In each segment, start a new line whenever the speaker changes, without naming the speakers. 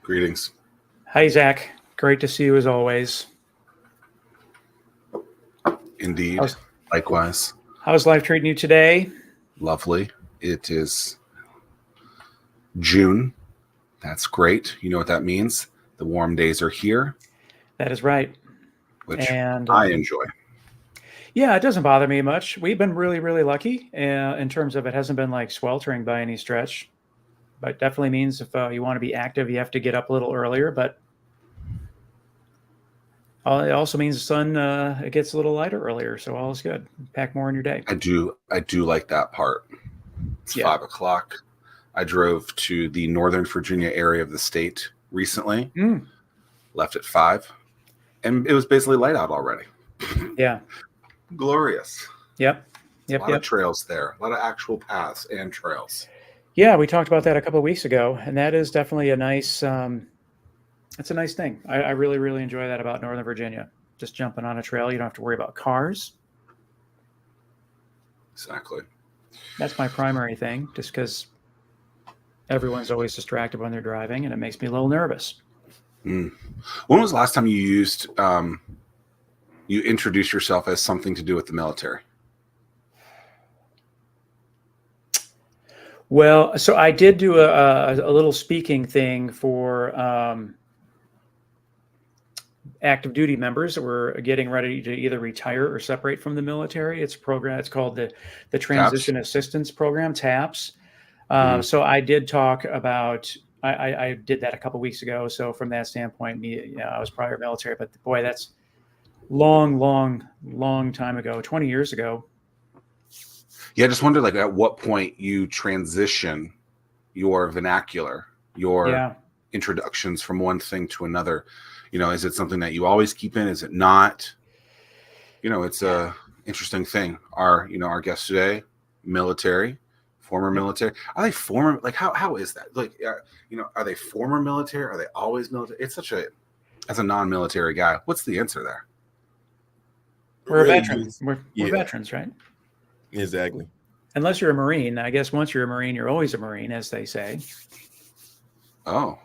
Greetings.
Hi, Zach. Great to see you as always.
Indeed. Likewise.
How's life treating you today?
Lovely. It is June. That's great. You know what that means? The warm days are here.
That is right.
Which
And
I enjoy.
Yeah, it doesn't bother me much. We've been really, really lucky in terms of it hasn't been like sweltering by any stretch. But definitely means if you want to be active, you have to get up a little earlier. But it also means the sun it gets a little lighter earlier, so all is good. Pack more in your day.
I do like that part. It's 5 o'clock. I drove to the Northern Virginia area of the state recently. Left at 5, and it was basically light out already.
Yeah.
Glorious.
Yep.
A lot of trails there. A lot of actual paths and trails.
Yeah, we talked about that a couple of weeks ago, and that is definitely a nice. It's a nice thing. I really, really enjoy that about Northern Virginia. Just jumping on a trail, you don't have to worry about cars.
Exactly.
That's my primary thing, just because everyone's always distracted when they're driving, and it makes me a little nervous.
When was the last time you introduced yourself as something to do with the military?
Well, so I did do a little speaking thing for active duty members that were getting ready to either retire or separate from the military. It's a program. It's called the Transition Assistance Program, TAPS. So I did talk about. I did that a couple of weeks ago. So from that standpoint, I was prior military, but boy, that's long time ago, 20 years ago.
Yeah, I just wonder, like, at what point you transition your vernacular, your introductions from one thing to another. Is it something that you always keep in? Is it not? It's a interesting thing. Our guest today, military, former military. Are they former? Like, how is that? Like, are they former military? Are they always military? It's such as a non-military guy, what's the answer there?
We're veterans. We're veterans, right?
Exactly.
Unless you're a Marine. I guess once you're a Marine, you're always a Marine, as they say.
Oh,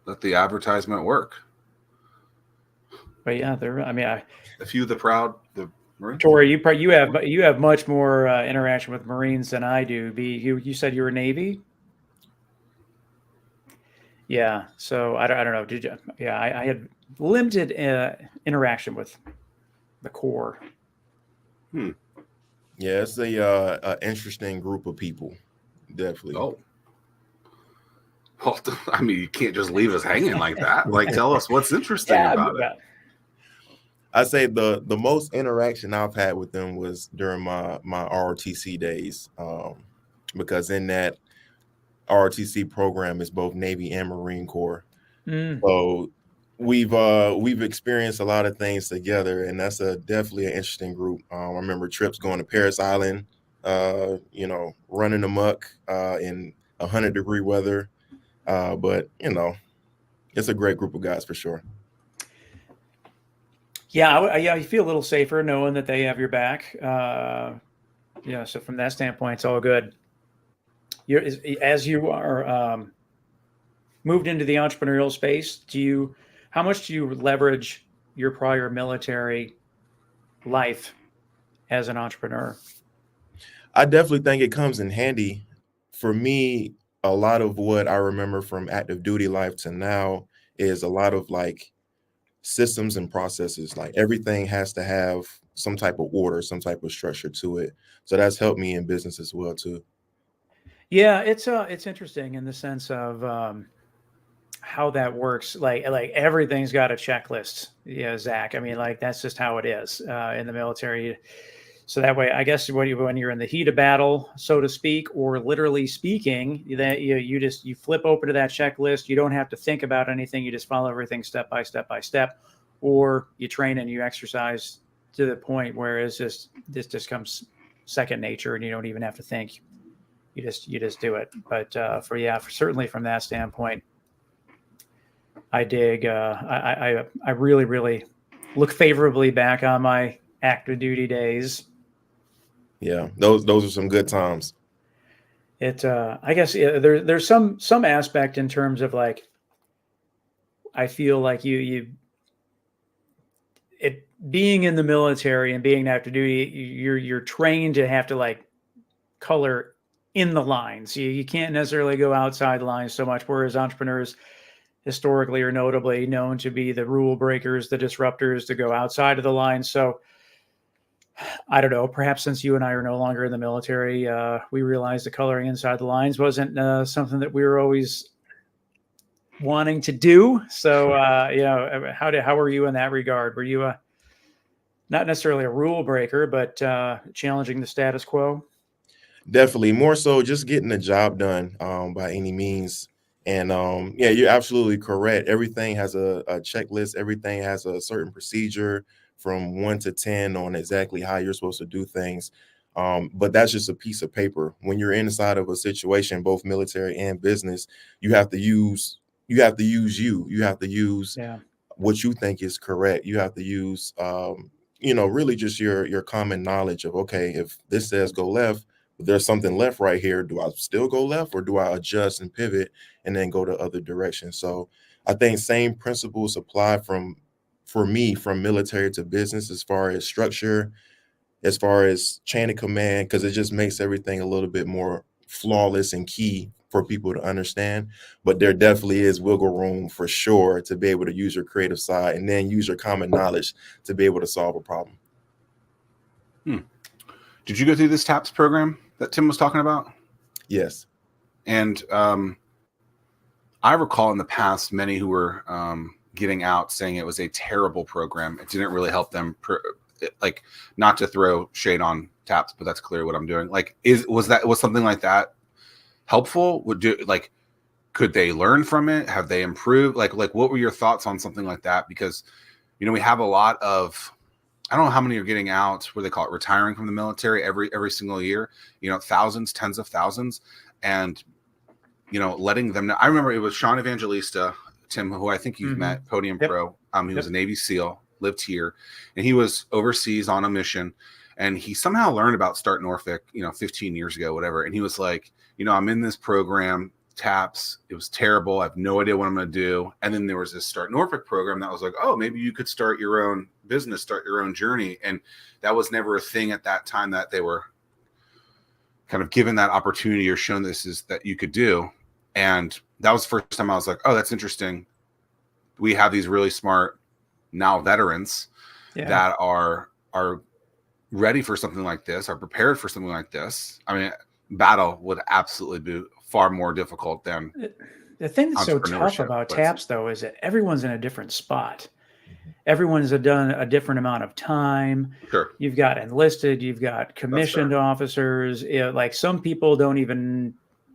let the advertisement work.
But yeah,
a few of the proud, the Marines.
Torrey, you have much more interaction with Marines than I do. You said you were Navy. Yeah, so I don't know. Did you? Yeah, I had limited interaction with the Corps.
Yeah, it's a interesting group of people, definitely.
Oh, well, I mean, you can't just leave us hanging like that. Like, tell us what's interesting about it.
I say the most interaction I've had with them was during my ROTC days, because in that ROTC program is both Navy and Marine Corps. So we've experienced a lot of things together, and that's definitely an interesting group. I remember trips going to Paris Island, running amok in 100-degree weather, but it's a great group of guys for sure.
Yeah, you feel a little safer knowing that they have your back. So from that standpoint, it's all good. As you are moved into the entrepreneurial space, how much do you leverage your prior military life as an entrepreneur?
I definitely think it comes in handy. For me, a lot of what I remember from active duty life to now is a lot of like systems and processes. Like everything has to have some type of order, some type of structure to it. So that's helped me in business as well too.
Yeah, it's interesting in the sense of how that works. Like everything's got a checklist. Yeah, Zach. I mean, like that's just how it is in the military. So that way, I guess when you're in the heat of battle, so to speak, or literally speaking, that you flip open to that checklist. You don't have to think about anything. You just follow everything step by step, or you train and you exercise to the point where this just comes second nature, and you don't even have to think. You just do it. But certainly from that standpoint, I dig. I really, really look favorably back on my active duty days.
Yeah, those are some good times.
I guess there's some aspect in terms of like I feel like being in the military and being active duty, you're trained to have to like color in the lines. You can't necessarily go outside the lines so much, whereas entrepreneurs historically are notably known to be the rule breakers, the disruptors, to go outside of the lines. So I don't know, perhaps since you and I are no longer in the military, we realized that coloring inside the lines wasn't something that we were always wanting to do. So, how were you in that regard? Were you not necessarily a rule breaker, but challenging the status quo?
Definitely, more so just getting the job done by any means. And yeah, you're absolutely correct. Everything has a checklist. Everything has a certain procedure from 1 to 10 on exactly how you're supposed to do things. But that's just a piece of paper. When you're inside of a situation, both military and business, you have to use you. You have to use what you think is correct. You have to use really just your common knowledge of, okay, if this says go left, but there's something left right here. Do I still go left, or do I adjust and pivot and then go the other direction? So I think same principles apply for me from military to business, as far as structure, as far as chain of command, because it just makes everything a little bit more flawless and key for people to understand. But there definitely is wiggle room for sure to be able to use your creative side and then use your common knowledge to be able to solve a problem.
Did you go through this TAPS program that Tim was talking about?
Yes.
And I recall in the past many who were getting out saying it was a terrible program. It didn't really help them. Like, not to throw shade on TAPS, but that's clearly what I'm doing. Like, was something like that helpful? Could they learn from it? Have they improved? Like what were your thoughts on something like that? Because, we have a lot of, I don't know how many are getting out, what they call it, retiring from the military every single year, thousands, tens of thousands. And, letting them know. I remember it was Sean Evangelista, Tim, who I think you've met, Podium Pro. He was a Navy SEAL, lived here, and he was overseas on a mission. And he somehow learned about Start Norfolk, 15 years ago, whatever. And he was like, I'm in this program, TAPS. It was terrible. I have no idea what I'm going to do. And then there was this Start Norfolk program that was like, oh, maybe you could start your own business, start your own journey. And that was never a thing at that time that they were kind of given that opportunity or shown that you could do. And that was the first time I was like, oh, that's interesting. We have these really smart now veterans that are ready for something like this, are prepared for something like this. I mean, battle would absolutely be far more difficult than
the thing that's so tough about TAPS, though, is that everyone's in a different spot. Everyone's done a different amount of time.
Sure.
You've got enlisted, you've got commissioned officers. Like, some people don't even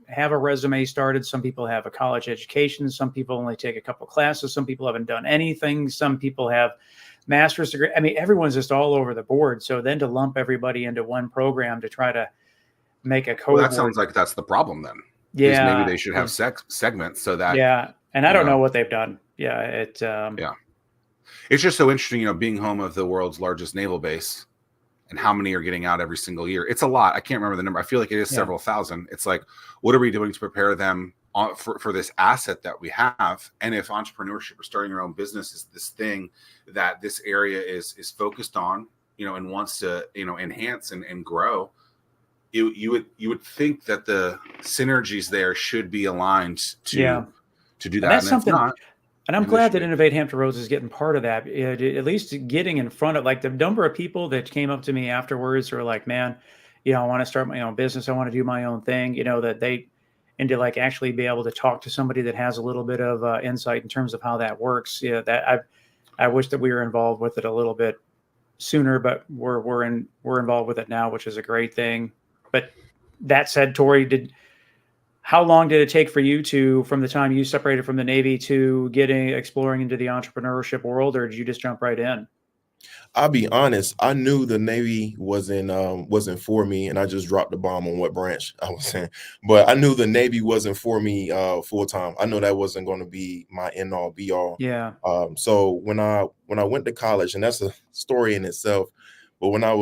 have a resume started. Some people have a college education. Some people only take a couple classes. Some people haven't done anything. Some people have master's degree. I mean, everyone's just all over the board. So then to lump everybody into one program to try to make a cohort.
Well, that sounds like that's the problem then.
Yeah.
Maybe they should have segments so that.
Yeah. And I don't know what they've done. Yeah.
It's just so interesting, being home of the world's largest naval base and how many are getting out every single year. It's a lot. I can't remember the number. I feel like it is several thousand. It's like, what are we doing to prepare them for this asset that we have? And if entrepreneurship or starting your own business is this thing that this area is focused on, and wants to, enhance and grow, you would think that the synergies there should be aligned to do that.
And that's something. And I'm glad that Innovate Hampton Roads is getting part of that, at least getting in front of, like, the number of people that came up to me afterwards who are like, man, I want to start my own business. I want to do my own thing, and to like actually be able to talk to somebody that has a little bit of insight in terms of how that works. That I wish that we were involved with it a little bit sooner, but we're involved with it now, which is a great thing. But that said, Torrey, how long did it take for you from the time you separated from the Navy to exploring into the entrepreneurship world, or did you just jump right in?
I'll be honest, I knew the Navy wasn't for me, and I just dropped the bomb on what branch I was in. But I knew the Navy wasn't for me full time. I know that wasn't going to be my end all be all.
Yeah.
So when I went to college, and that's a story in itself, but when I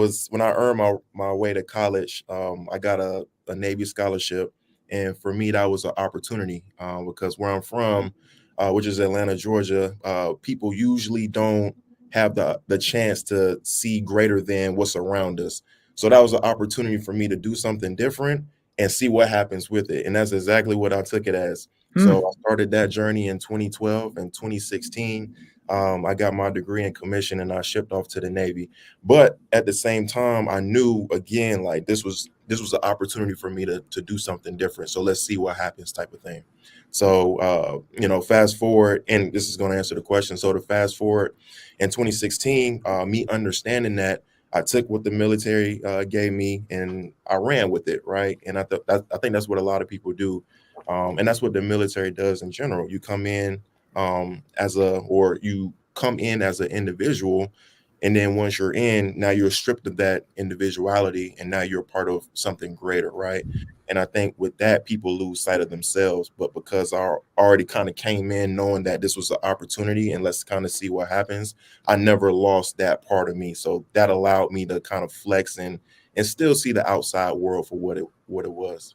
earned my way to college, I got a Navy scholarship. And for me, that was an opportunity because where I'm from, which is Atlanta, Georgia, people usually don't have the chance to see greater than what's around us. So that was an opportunity for me to do something different and see what happens with it. And that's exactly what I took it as. So I started that journey in 2012 and 2016. I got my degree in commission and I shipped off to the Navy. But at the same time, I knew again, like this was an opportunity for me to do something different. So let's see what happens type of thing. So, fast forward, and this is going to answer the question. So to fast forward in 2016, me understanding that, I took what the military gave me and I ran with it, right? And I think that's what a lot of people do. And that's what the military does in general. You come in you come in as an individual, and then once you're in, now you're stripped of that individuality and now you're part of something greater, right? And I think with that, people lose sight of themselves. But because I already kind of came in knowing that this was an opportunity and let's kind of see what happens, I never lost that part of me. So that allowed me to kind of flex and still see the outside world for what it was.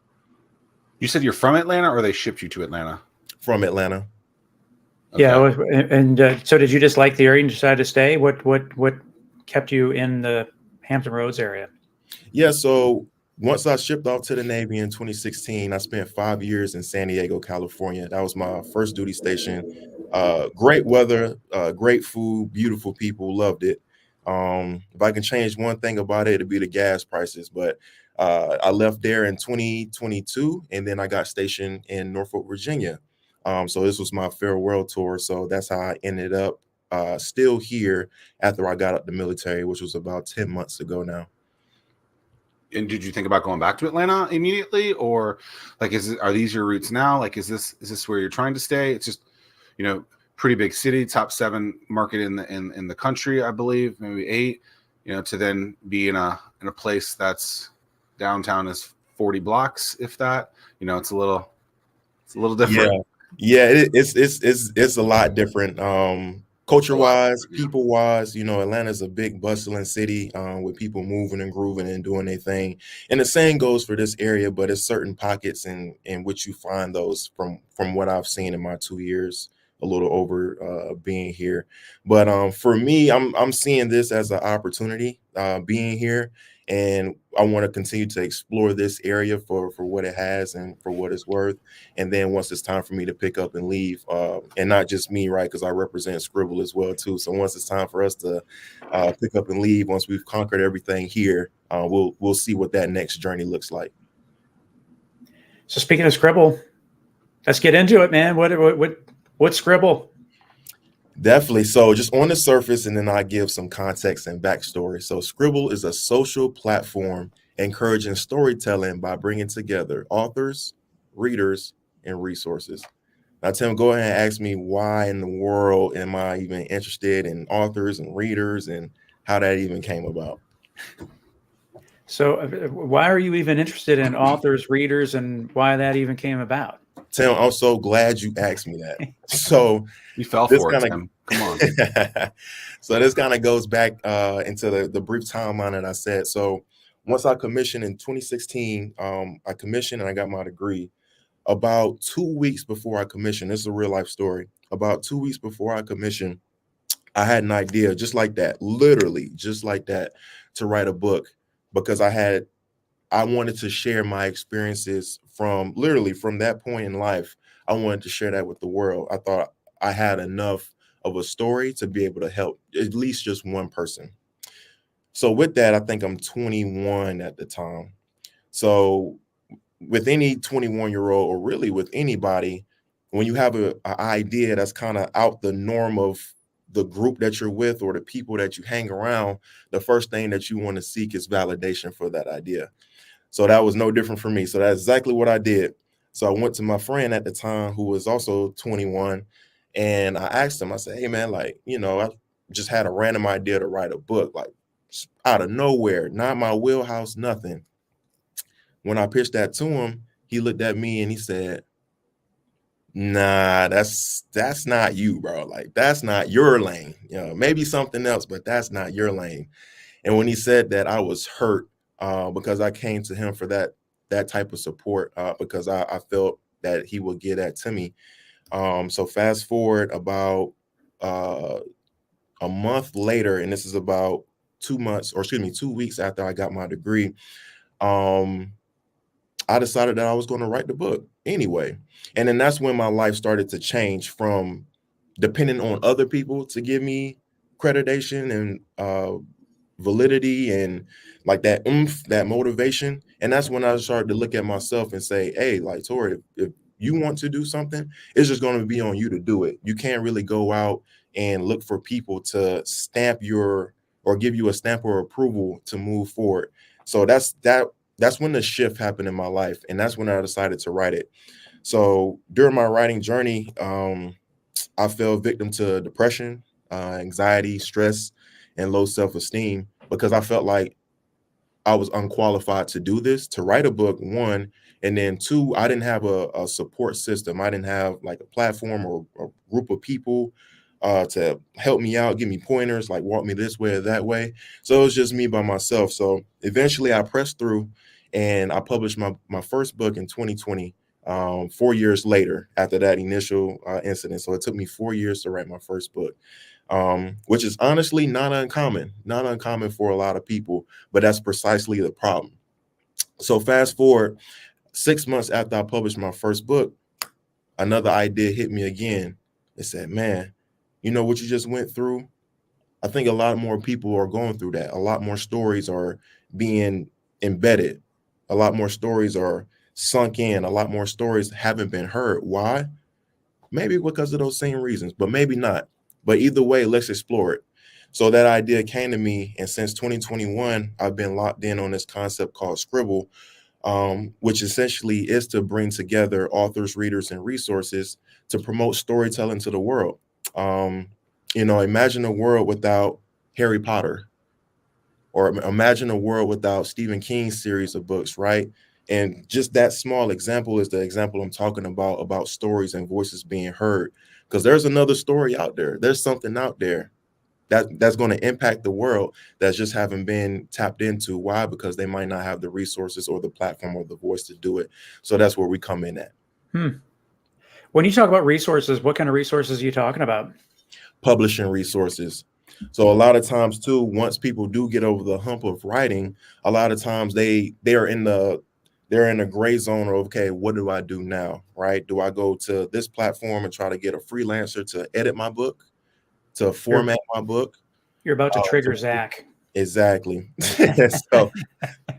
You said you're from Atlanta, or they shipped you to Atlanta?
From Atlanta.
Okay. Yeah, and so did you just like the area and decide to stay? What kept you in the Hampton Roads area?
Yeah, so once I shipped off to the Navy in 2016, I spent 5 years in San Diego, California. That was my first duty station. Great weather, great food, beautiful people, loved it. If I can change one thing about it, it'd be the gas prices. But I left there in 2022, and then I got stationed in Norfolk, Virginia. So this was my farewell tour. So that's how I ended up still here after I got out the military, which was about 10 months ago now.
And did you think about going back to Atlanta immediately, or like, are these your roots now? Like, is this where you're trying to stay? It's just, pretty big city, top 7 market in the country, I believe, maybe 8. To then be in a place that's downtown is 40 blocks, if that. It's a little different.
Yeah, it's a lot different. Culture-wise, people-wise, Atlanta's a big bustling city with people moving and grooving and doing their thing. And the same goes for this area, but it's certain pockets in which you find those from what I've seen in my 2 years, a little over being here. But for me, I'm seeing this as an opportunity being here. And I want to continue to explore this area for what it has and for what it's worth. And then once it's time for me to pick up and leave, and not just me, right, because I represent Scribble as well, too. So once it's time for us to pick up and leave, once we've conquered everything here, we'll see what that next journey looks like.
So speaking of Scribble, let's get into it, man. What's Scribble?
Definitely. So just on the surface, and then I give some context and backstory. So Scribble is a social platform encouraging storytelling by bringing together authors, readers, and resources. Now, Tim, go ahead and ask me why in the world am I even interested in authors and readers and how that even came about.
So why are you even interested in authors, readers, and why that even came about?
Tim, I'm so glad you asked me that. So
you fell for it, Tim. Come on.
So this kind of goes back into the brief timeline that I said. So once I commissioned in 2016, I commissioned and I got my degree. About 2 weeks before I commissioned, this is a real life story. About 2 weeks before I commissioned, I had an idea just like that, literally just like that, to write a book because I wanted to share my experiences from that point in life. I wanted to share that with the world. I thought I had enough of a story to be able to help at least just one person. So with that, I think I'm 21 at the time. So with any 21-year-old or really with anybody, when you have an idea that's kind of out the norm of the group that you're with or the people that you hang around, the first thing that you want to seek is validation for that idea. So that was no different for me. So that's exactly what I did. So I went to my friend at the time who was also 21 and I asked him, I said, hey man, I just had a random idea to write a book, like out of nowhere, not my wheelhouse, nothing. When I pitched that to him, he looked at me and he said, nah, that's not you, bro. Like, that's not your lane. Maybe something else, but that's not your lane. And when he said that, I was hurt because I came to him for that type of support because I felt that he would give that to me. So fast forward about a month later, and this is about 2 weeks after I got my degree. I decided that I was going to write the book anyway. And then that's when my life started to change from depending on other people to give me accreditation and validity and like that that motivation. And that's when I started to look at myself and say, hey, like, Torrey, if you want to do something, it's just going to be on you to do it. You can't really go out and look for people to stamp your or give you a stamp or approval to move forward. So that's when the shift happened in my life. And that's when I decided to write it. So during my writing journey, I fell victim to depression, anxiety, stress, and low self-esteem because I felt like I was unqualified to do this, to write a book, one, and then two, I didn't have a support system. I didn't have like a platform or a group of people to help me out, give me pointers, like walk me this way or that way. So it was just me by myself. So eventually I pressed through and I published my first book in 2020, 4 years later after that initial incident. So it took me 4 years to write my first book. Which is honestly not uncommon for a lot of people, but that's precisely the problem. So fast forward 6 months after I published my first book, another idea hit me again. It said, man, you know what you just went through? I think a lot more people are going through that. A lot more stories are being embedded. A lot more stories are sunk in. A lot more stories haven't been heard. Why? Maybe because of those same reasons, but maybe not. But either way, let's explore it. So that idea came to me, and since 2021, I've been locked in on this concept called Scribble, which essentially is to bring together authors, readers, and resources to promote storytelling to the world. Imagine a world without Harry Potter, or imagine a world without Stephen King's series of books, right? And just that small example is the example I'm talking about stories and voices being heard. Because there's another story out there. There's something out there that's going to impact the world that just haven't been tapped into. Why? Because they might not have the resources or the platform or the voice to do it. So that's where we come in at.
When you talk about resources, what kind of resources are you talking about?
Publishing resources. So a lot of times too, once people do get over the hump of writing, a lot of times they're in a gray zone of, okay, what do I do now, right? Do I go to this platform and try to get a freelancer to edit my book, to format my book?
You're about to trigger Zach.
Exactly. So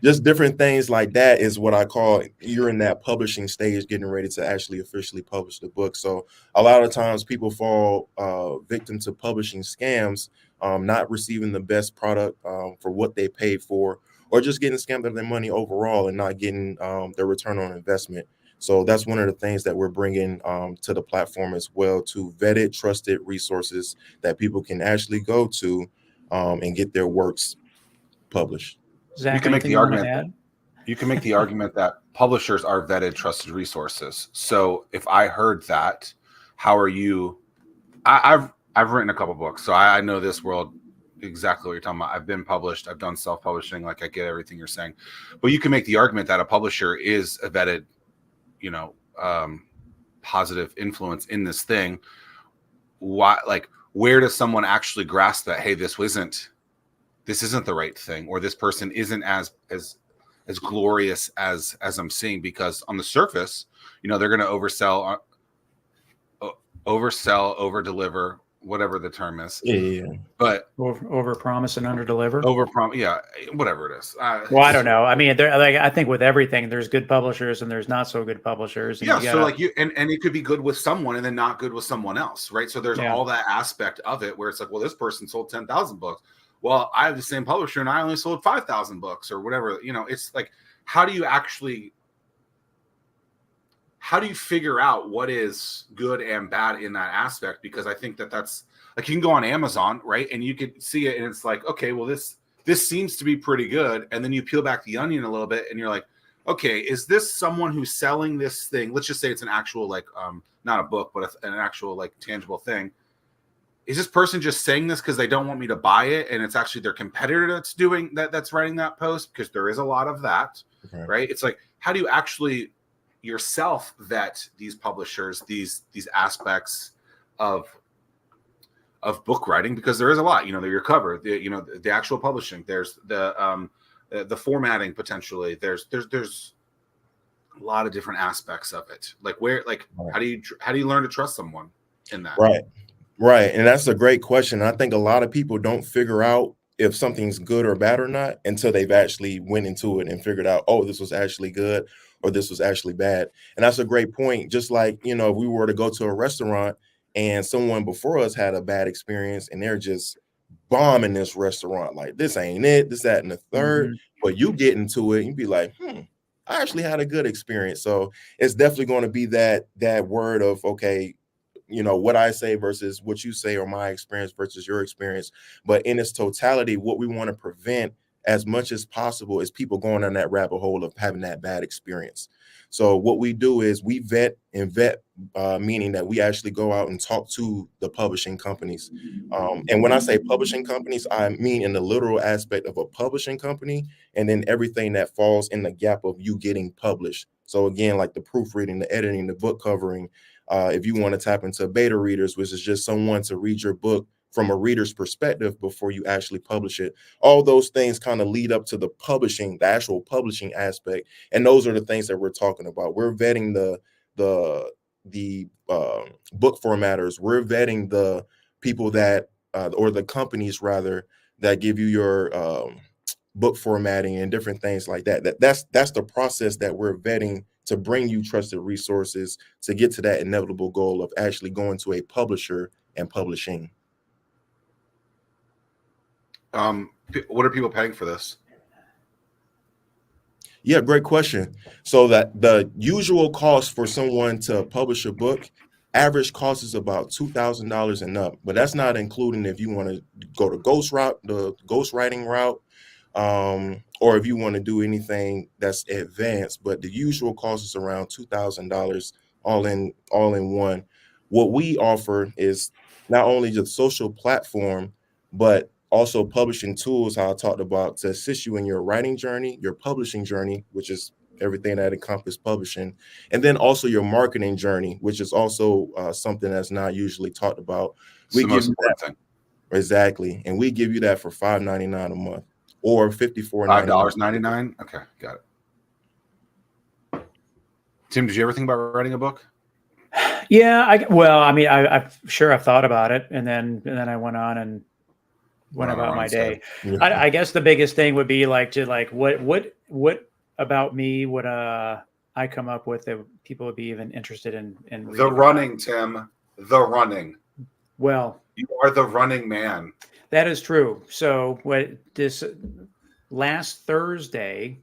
just different things like that is what I call you're in that publishing stage, getting ready to actually officially publish the book. So a lot of times people fall victim to publishing scams, not receiving the best product for what they paid for, or just getting scammed of their money overall and not getting their return on investment. So that's one of the things that we're bringing to the platform as well, to vetted, trusted resources that people can actually go to and get their works published.
Zach,
you can make the argument. You can make the argument that publishers are vetted, trusted resources. So if I heard that, how are you? I've written a couple books, so I know this world exactly what you're talking about. I've been published. I've done self-publishing. Like, I get everything you're saying, but you can make the argument that a publisher is a vetted, positive influence in this thing. Why? Like, where does someone actually grasp that? Hey, this isn't the right thing, or this person isn't as glorious as I'm seeing, because on the surface, they're going to oversell, over deliver, whatever the term is.
Yeah.
But over promise and under deliver.
Yeah, whatever it is.
Well, I don't know. I mean, I think with everything, there's good publishers and there's not so good publishers. And
so like and it could be good with someone and then not good with someone else, right? So there's all that aspect of it where it's like, well, this person sold 10,000 books. Well, I have the same publisher and I only sold 5,000 books or whatever. It's like, how do you figure out what is good and bad in that aspect? Because I think that's like, you can go on Amazon, right? And you could see it and it's like, okay, well, this seems to be pretty good. And then you peel back the onion a little bit and you're like, okay, is this someone who's selling this thing? Let's just say it's an actual, like, not a book, but an actual, like, tangible thing. Is this person just saying this because they don't want me to buy it, and it's actually their competitor that's doing that, that's writing that post? Because there is a lot of that, right? It's like, how do you actually, yourself vet these publishers, these aspects of book writing, because there is a lot, your cover, the actual publishing, there's the formatting, potentially there's a lot of different aspects of it. Like how do you learn to trust someone in that?
Right. And that's a great question. I think a lot of people don't figure out if something's good or bad or not until they've actually went into it and figured out, oh, this was actually good or this was actually bad. And that's a great point. Just like, if we were to go to a restaurant and someone before us had a bad experience and they're just bombing this restaurant, like this ain't it, this, that, and the third, but you get into it and you be like, I actually had a good experience. So it's definitely going to be that word of, okay, what I say versus what you say, or my experience versus your experience. But in its totality, what we want to prevent as much as possible is people going down that rabbit hole of having that bad experience. So what we do is we vet, meaning that we actually go out and talk to the publishing companies. And when I say publishing companies, I mean in the literal aspect of a publishing company, and then everything that falls in the gap of you getting published. So again, like the proofreading, the editing, the book covering, if you want to tap into beta readers, which is just someone to read your book from a reader's perspective before you actually publish it. All those things kind of lead up to the publishing, the actual publishing aspect. And those are the things that we're talking about. We're vetting the book formatters. We're vetting the people that, or the companies rather, that give you your book formatting and different things like that. That's the process that we're vetting to bring you trusted resources to get to that inevitable goal of actually going to a publisher and publishing.
What are people paying for this?
Yeah, great question. So that the usual cost for someone to publish a book, average cost is about $2,000 and up, but that's not including if you want to go the ghostwriting route, or if you want to do anything that's advanced. But the usual cost is around $2,000 all in one. What we offer is not only the social platform, but also publishing tools, how I talked about, to assist you in your writing journey, your publishing journey, which is everything that encompasses publishing, and then also your marketing journey, which is also something that's not usually talked about.
It's the most important thing.
Exactly. And we give you that for $5.99 a month or $54.99.
$5.99. Okay, got it. Tim, did you ever think about writing a book?
Yeah, I've thought about it, and then I went on and went about my day.
Yeah.
I guess the biggest thing would be what about me would I come up with that people would be even interested in reading
the running about. Tim, the running.
Well,
you are the running man.
That is true. So this last Thursday.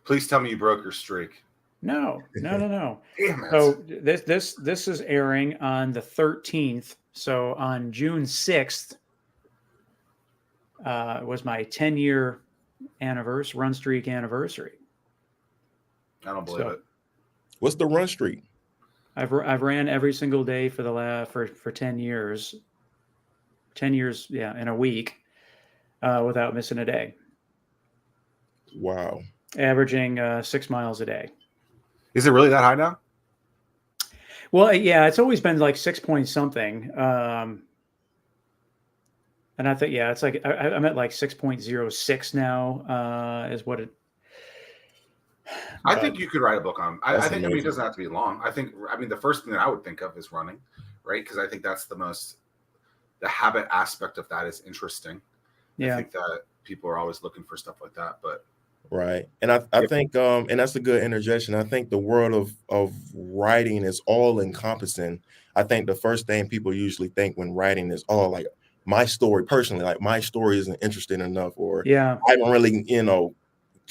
Please tell me you broke your streak.
No.
Damn it.
So this is airing on the 13th. So on June 6th was my 10-year run streak anniversary.
I don't believe it.
What's the run streak?
I've ran every single day for 10 years. 10 years, in a week, without missing a day.
Wow.
Averaging 6 miles a day.
Is it really that high now?
Well, yeah, it's always been like 6 point something. And I think, it's like I'm at like 6.06 now, is what it.
I think you could write a book on. I think it doesn't have to be long. The first thing that I would think of is running, right? Because I think that's the habit aspect of that is interesting. Yeah. I think that people are always looking for stuff like that, but.
Right. And I think, and that's a good interjection. I think the world of writing is all encompassing. I think the first thing people usually think when writing is, like my story personally, like my story isn't interesting enough, or I haven't really,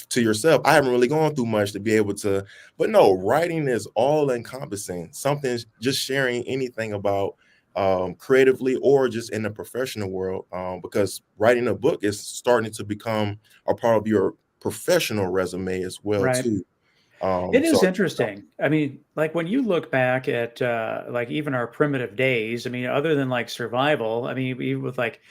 to yourself, I haven't really gone through much to be able to, but no, writing is all encompassing. Something, just sharing anything about creatively or just in the professional world, because writing a book is starting to become a part of your professional resume as well, too.
It is interesting. I mean, like when you look back at like even our primitive days, I mean, other than like survival, I mean, even with like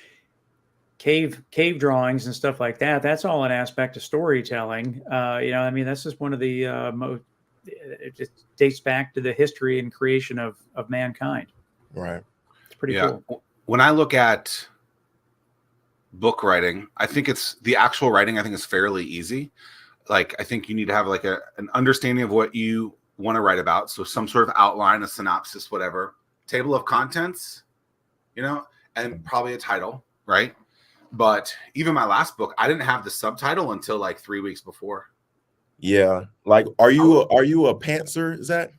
cave drawings and stuff like that, that's all an aspect of storytelling. I mean, that's just one of the it just dates back to the history and creation of mankind.
Right.
It's pretty cool.
When I look at book writing, I think it's the actual writing. I think is fairly easy. Like, I think you need to have like an understanding of what you want to write about. So some sort of outline, a synopsis, whatever, table of contents, you know, and probably a title, right? But even my last book, I didn't have the subtitle until like 3 weeks before.
Yeah. Like, are you a pantser, Zach?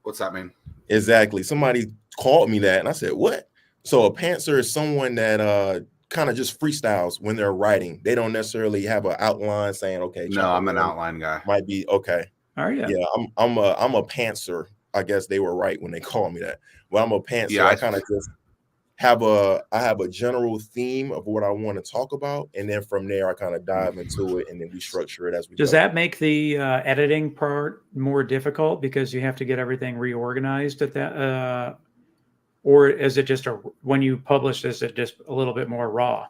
What's that mean?
Exactly. Somebody called me that and I said, what? So a pantser is someone that kind of just freestyles when they're writing. They don't necessarily have an outline saying, okay,
no, I'm an outline guy.
Might be okay.
Are you?
Yeah, I'm a pantser. I guess they were right when they called me that. Well, I'm a pantser. Yeah, I kind of just have a general theme of what I want to talk about, and then from there I kind of dive into it, and then we structure it as we go.
Does that make the editing part more difficult because you have to get everything reorganized at that, or is it just when you publish, is it just a little bit more raw?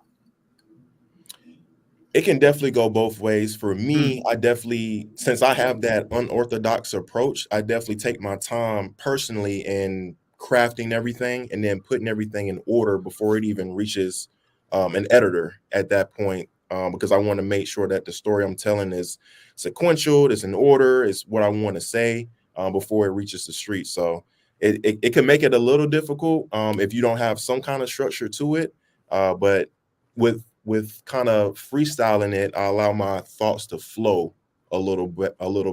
It can definitely go both ways. For me, I definitely, since I have that unorthodox approach, I definitely take my time personally in crafting everything and then putting everything in order before it even reaches an editor at that point, because I want to make sure that the story I'm telling is sequential, it's in order, it's what I want to say before it reaches the street. So it can make it a little difficult if you don't have some kind of structure to it, but with kind of freestyling it, I allow my thoughts to flow a little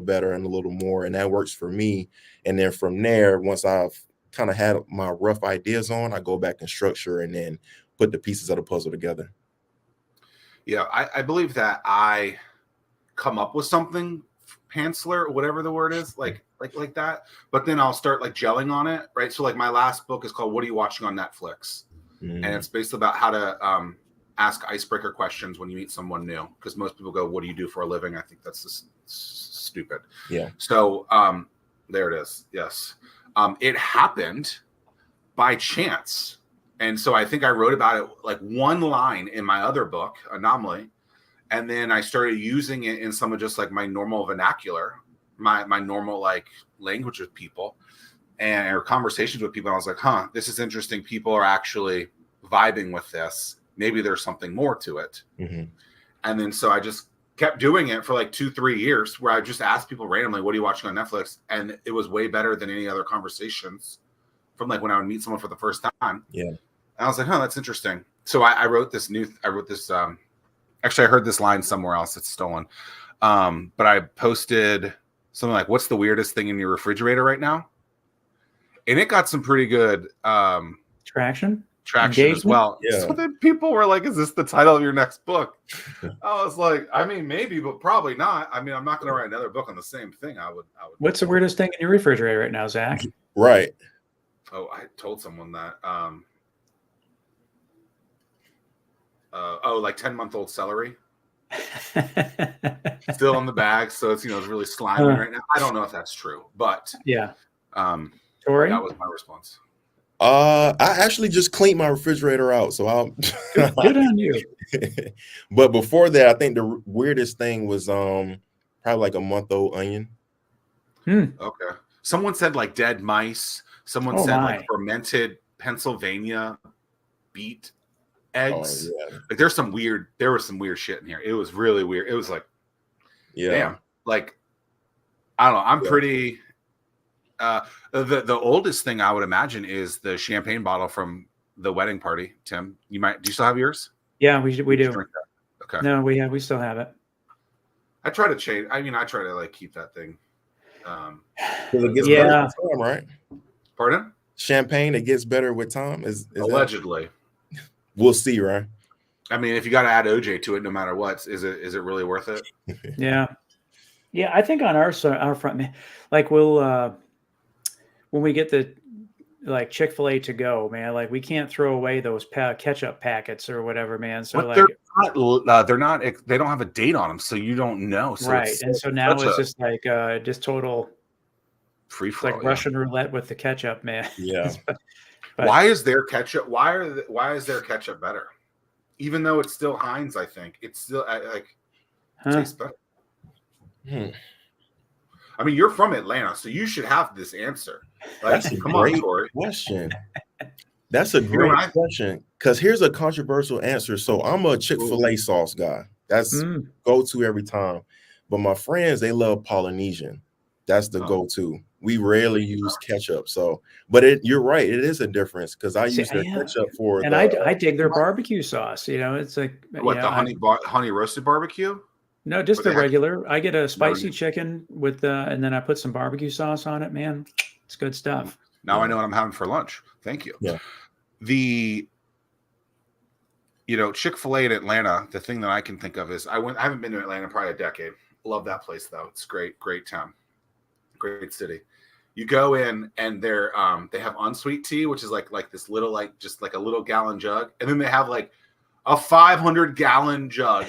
better and a little more, and that works for me. And then from there, once I've kind of had my rough ideas on, I go back and structure and then put the pieces of the puzzle together.
Yeah, I believe that I come up with something, pantser, or whatever the word is, like that, but then I'll start like gelling on it, right? So like my last book is called "What Are You Watching on Netflix?" And it's basically about how to ask icebreaker questions when you meet someone new, because most people go, what do you do for a living? I think that's just stupid.
Yeah.
So there it is. Yes. It happened by chance. And so I think I wrote about it like one line in my other book, Anomaly. And then I started using it in some of just like my normal vernacular, my normal like language with people or conversations with people. And I was like, this is interesting. People are actually vibing with this. Maybe there's something more to it.
Mm-hmm.
And then so I just kept doing it for like 2-3 years, where I just asked people randomly, what are you watching on Netflix? And it was way better than any other conversations from like when I would meet someone for the first time.
Yeah.
And I was like, that's interesting. So I wrote this actually I heard this line somewhere else. It's stolen. But I posted something like, what's the weirdest thing in your refrigerator right now? And it got some pretty good
traction
engagement as well.
Yeah.
So then people were like, is this the title of your next book? I was like, I mean, maybe, but probably not. I mean, I'm not going to write another book on the same thing. I would.
What's the weirdest thing in your refrigerator right now, Zach?
Right.
Oh, I told someone that. Like 10-month-old celery. Still in the bag, so it's it's really slimy right now. I don't know if that's true, but
yeah.
Torrey? That was my response.
I actually just cleaned my refrigerator out, so I'll
good on you.
But before that, I think the weirdest thing was probably like a month-old onion.
Okay. Someone said like dead mice. Someone said like fermented Pennsylvania beet eggs.
Yeah.
Like there was some weird shit in here. It was really weird. It was like, damn. Like, I don't know. I'm pretty. The oldest thing I would imagine is the champagne bottle from the wedding party. Tim, do you still have yours?
Yeah, we do.
Okay.
No, we still have it.
I try to change. I mean, I try to like keep that thing.
It gets better with time, right?
Pardon?
Champagne, it gets better with time. Is
allegedly?
We'll see, right?
I mean, if you got to add OJ to it, no matter what, is it really worth it?
Yeah. I think on our front, like we'll when we get the like Chick-fil-A to go, man, like we can't throw away those ketchup packets or whatever, man. So
but they're not. They don't have a date on them, so you don't know. So
right, and so now it's just like just total
free flow,
like Russian roulette with the ketchup, man.
Yeah.
but
why is their ketchup? Why is their ketchup better? Even though it's still Heinz, I think it's still tastes better. I mean, you're from Atlanta, so you should have this answer. Like,
That's a
come
great
on, Torrey.
question. That's a great question, because here's a controversial answer. So I'm a Chick-fil-A sauce guy. That's go-to every time. But my friends, they love Polynesian. That's the go-to. We rarely use ketchup. So, but you're right. It is a difference, because I use their ketchup for
and I dig their barbecue sauce. You know, it's like
what, the honey roasted barbecue?
No, just the regular. I get a spicy chicken with and then I put some barbecue sauce on it. Man, it's good stuff.
Now I know what I'm having for lunch. Thank you.
Yeah.
Chick-fil-A in Atlanta, the thing that I can think of is I haven't been to Atlanta in probably a decade. Love that place though. It's great town. Great city. You go in and they have unsweet tea, which is like this little, just like a little gallon jug. And then they have like a 500-gallon jug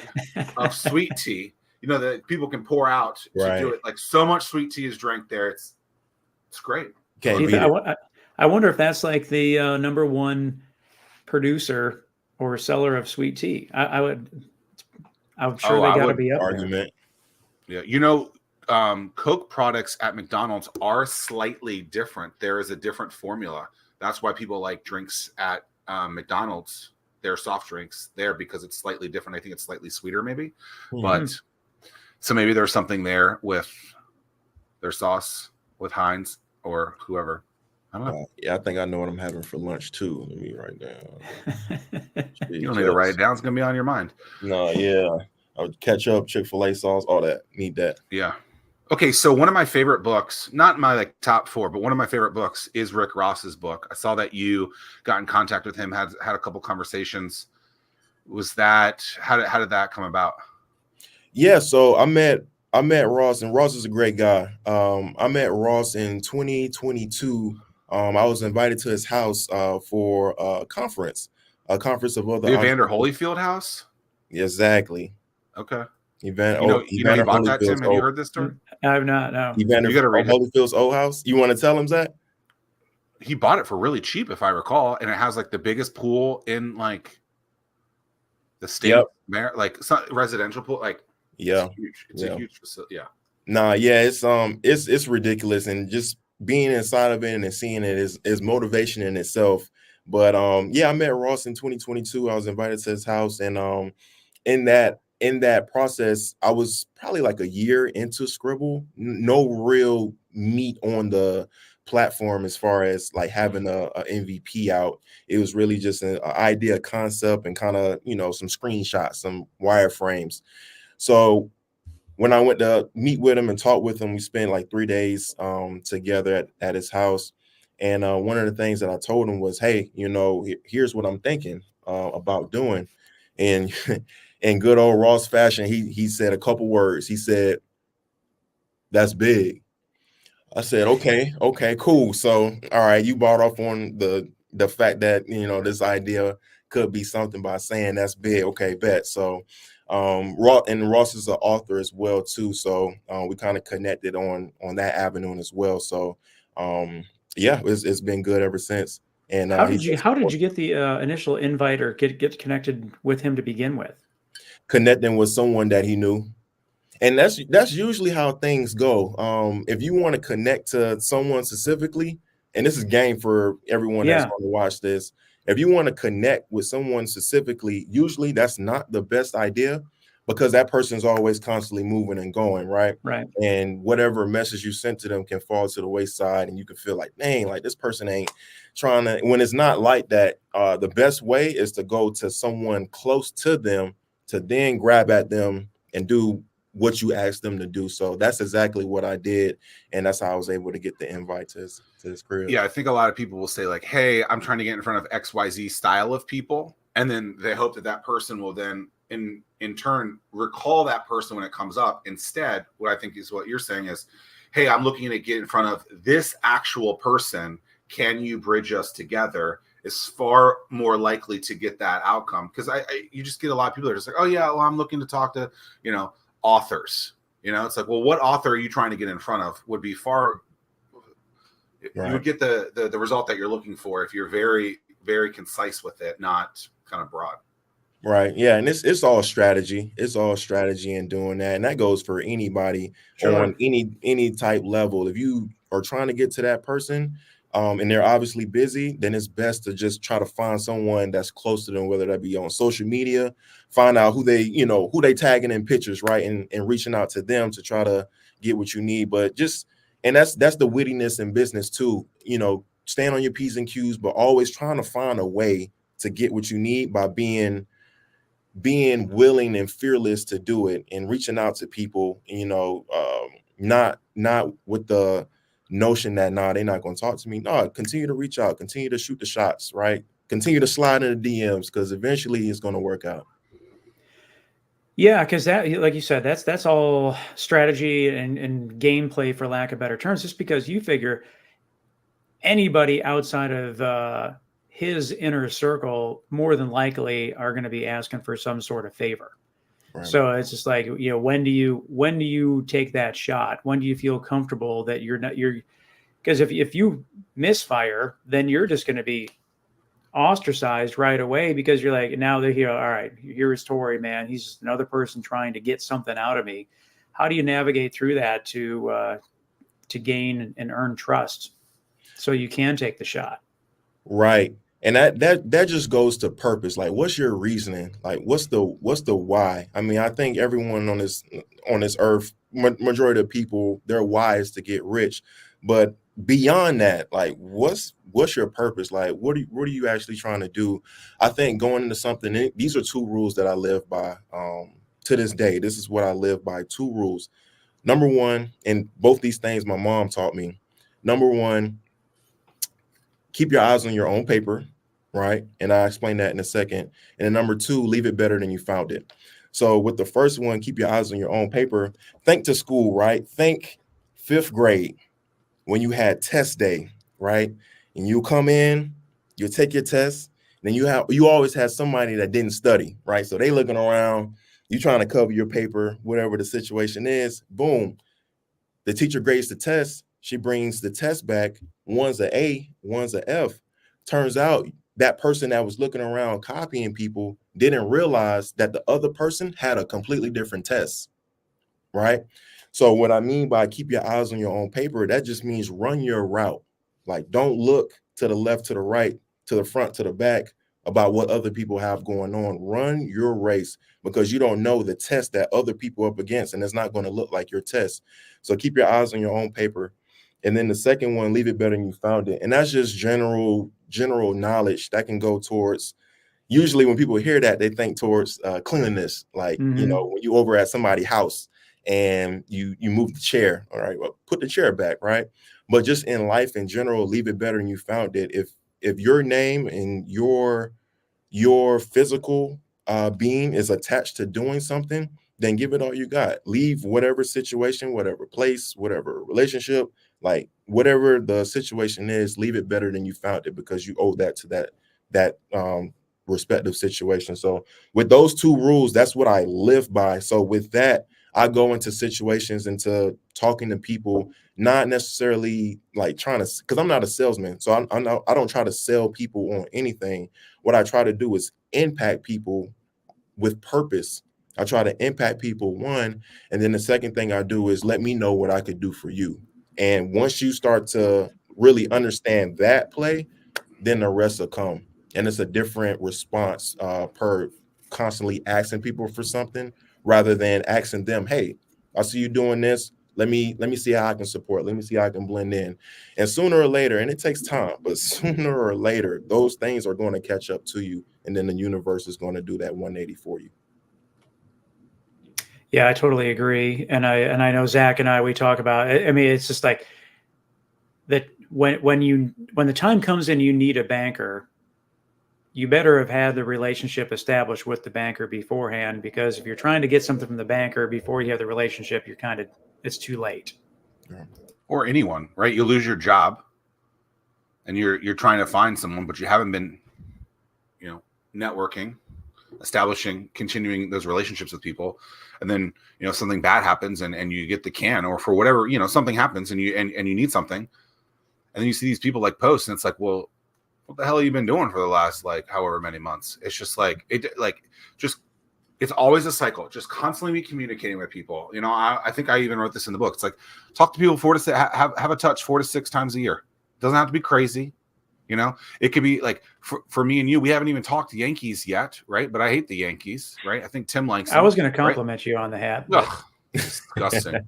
of sweet tea, that people can pour out to do it. Like, so much sweet tea is drank there. It's great.
I wonder if that's like the number one producer or seller of sweet tea. I'm sure they got to be up
argument.
There. Yeah. Coke products at McDonald's are slightly different. There is a different formula. That's why people like drinks at McDonald's, their soft drinks there, because it's slightly different. I think it's slightly sweeter maybe. But so maybe there's something there with their sauce with Heinz or whoever. I don't know.
Yeah, I think I know what I'm having for lunch too. Let me write down.
You don't need to write it down. It's going to be on your mind.
No, yeah. Ketchup, Chick-fil-A sauce, all that. Need that.
Yeah. Okay, so one of my favorite books, not my top 4, but one of my favorite books is Rick Ross's book. I saw that you got in contact with him, had a couple conversations. Was that how did that come about?
Yeah, so I met Ross, and Ross is a great guy. I met Ross in 2022. I was invited to his house for a conference of other.
The Evander Holyfield house?
Exactly.
Okay.
Evander
he bought that, Tim? Have you heard this story?
I have not. No.
Evander Holyfield's old house. You want to tell him, Zach?
He bought it for really cheap, if I recall, and it has like the biggest pool in like the state, like residential pool. Like,
yeah,
it's huge. It's a huge facility. Yeah.
Nah, yeah, it's ridiculous, and just being inside of it and seeing it is motivation in itself. But I met Ross in 2022. I was invited to his house, and in that process, I was probably like a year into Scribble. No real meat on the platform as far as like having a MVP out. It was really just an idea, concept, and kind of some screenshots, some wireframes. So when I went to meet with him and talk with him, we spent like 3 days together at his house. And one of the things that I told him was, hey, here's what I'm thinking about doing. And in good old Ross fashion, he said a couple words. He said, "That's big." I said, okay, cool. So, all right, you bought off on the fact that, this idea could be something by saying that's big. Okay, bet. So, Ross is an author as well too. So we kind of connected on that avenue as well. So, it's been good ever since. And
how did you get the initial invite or get connected with him to begin with?
Connecting with someone that he knew. And that's usually how things go. If you want to connect to someone specifically, and this is game for everyone that's going to watch this, if you want to connect with someone specifically, usually that's not the best idea, because that person's always constantly moving and going, right?
Right.
And whatever message you sent to them can fall to the wayside, and you can feel like, dang, like this person ain't trying to. When it's not like that, the best way is to go to someone close to them to then grab at them and do what you asked them to do. So that's exactly what I did, and that's how I was able to get the invite to his crib.
Yeah, I think a lot of people will say like, hey, I'm trying to get in front of XYZ style of people, and then they hope that person will then in turn recall that person when it comes up. Instead, what I think is what you're saying is, hey, I'm looking to get in front of this actual person. Can you bridge us together? Is far more likely to get that outcome, because you just get a lot of people that are just like, oh yeah, well, I'm looking to talk to authors. It's like, well, what author are you trying to get in front of? Would be far. Right. You would get the result that you're looking for if you're very, very concise with it, not kind of broad.
Right. Yeah. And it's all strategy. It's all strategy in doing that. And that goes for anybody on any type level. If you are trying to get to that person, and they're obviously busy, then it's best to just try to find someone that's close to them, whether that be on social media, find out who they tagging in pictures, right? And reaching out to them to try to get what you need. But and that's the wittiness in business too. Stand on your P's and Q's, but always trying to find a way to get what you need by being willing and fearless to do it and reaching out to people, not with the notion that, they're not going to talk to me. No, continue to reach out, continue to shoot the shots, right? Continue to slide in the DMs, because eventually it's going to work out.
Yeah, because that, like you said, that's all strategy and gameplay, for lack of better terms, just because you figure anybody outside of his inner circle more than likely are going to be asking for some sort of favor. Right. So it's just like, when do you take that shot? When do you feel comfortable that because if you misfire, then you're just going to be ostracized right away, because you're like, now they're here. All right, here's Torrey, man. He's just another person trying to get something out of me. How do you navigate through that to gain and earn trust so you can take the shot? Right.
And that just goes to purpose. Like, what's your reasoning? Like, what's the why? I mean, I think everyone on this earth, majority of people, their why is to get rich. But beyond that, like, what's your purpose? Like, what are you actually trying to do? I think going into something, these are 2 rules that I live by to this day. This is what I live by, 2 rules. Number 1, and both these things my mom taught me. Number 1, keep your eyes on your own paper, right? And I'll explain that in a second. And then number 2, leave it better than you found it. So with the first one, keep your eyes on your own paper. Think to school, right? Think 5th grade when you had test day, right? And you come in, you take your test, then you always had somebody that didn't study, right? So they looking around, you trying to cover your paper, whatever the situation is. Boom, the teacher grades the test. She brings the test back. One's an A, one's an F. Turns out that person that was looking around copying people didn't realize that the other person had a completely different test, right? So what I mean by keep your eyes on your own paper, that just means run your route. Like, don't look to the left, to the right, to the front, to the back about what other people have going on. Run your race, because you don't know the test that other people are up against, and it's not going to look like your test. So keep your eyes on your own paper. And then the second one, leave it better than you found it. And that's just general knowledge that can go towards, usually when people hear that, they think towards cleanliness. Like, when you over at somebody's house and you move the chair, all right, well, put the chair back, right? But just in life in general, leave it better than you found it. If your name and your physical being is attached to doing something, then give it all you got. Leave whatever situation, whatever place, whatever relationship, like whatever the situation is, leave it better than you found it, because you owe that to that respective situation. So with those 2 rules, that's what I live by. So with that, I go into situations, into talking to people, not necessarily like trying to, because I'm not a salesman. So I don't try to sell people on anything. What I try to do is impact people with purpose. I try to impact people, 1, and then the second thing I do is let me know what I could do for you. And once you start to really understand that play, then the rest will come. And it's a different response per constantly asking people for something, rather than asking them, hey, I see you doing this. Let me see how I can support. Let me see how I can blend in. And sooner or later, and it takes time, but sooner or later, those things are going to catch up to you. And then the universe is going to do that 180 for you.
Yeah, I totally agree. And I know Zach and we talk about it. I mean, it's just like that when the time comes and you need a banker, you better have had the relationship established with the banker beforehand, because if you're trying to get something from the banker before you have the relationship, it's too late.
Or anyone, right? You lose your job and you're trying to find someone, but you haven't been, networking, establishing, continuing those relationships with people. And then, something bad happens and you get the can, or for whatever, something happens and you need something. And then you see these people like post, and it's like, well, what the hell have you been doing for the last like however many months? It's just like it's always a cycle. Just constantly be communicating with people. You know, I think I even wrote this in the book. It's like talk to people 4 to 6, have a touch 4 to 6 times a year. It doesn't have to be crazy. You know, it could be like for me and you, we haven't even talked Yankees yet, right? But I hate the Yankees, right? I think Tim likes them.
I was going to compliment you on the hat.
But... Ugh, disgusting.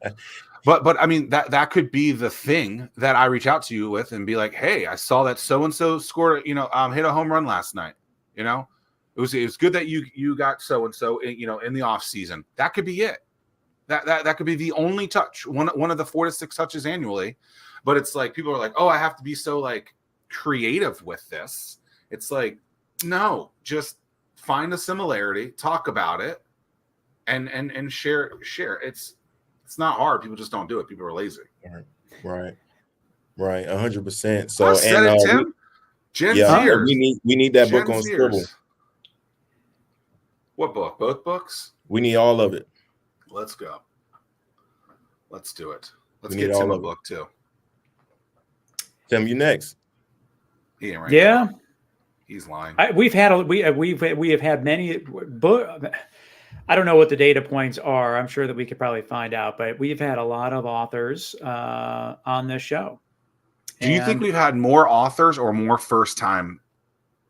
But I mean that could be the thing that I reach out to you with and be like, hey, I saw that so and so scored, hit a home run last night. You know, it was good that you got so and so, in the off season. That could be it. That could be the only touch, one of the 4 to 6 touches annually. But it's like people are like, oh, I have to be so like creative with this. It's like, no, just find a similarity, talk about it, and share. It's not hard. People just don't do it. People are lazy.
Right. 100%. So
I said it, Tim. Gen Zers.
We need that book on Scribble.
What book? Both books?
We need all of it.
Let's go. Let's do it. Let's get Tim a book too.
Tim, you next.
He ain't right.
Yeah.
Now. He's lying.
We have had many I don't know what the data points are. I'm sure that we could probably find out, but we've had a lot of authors on this show.
Do you think we've had more authors or more first-time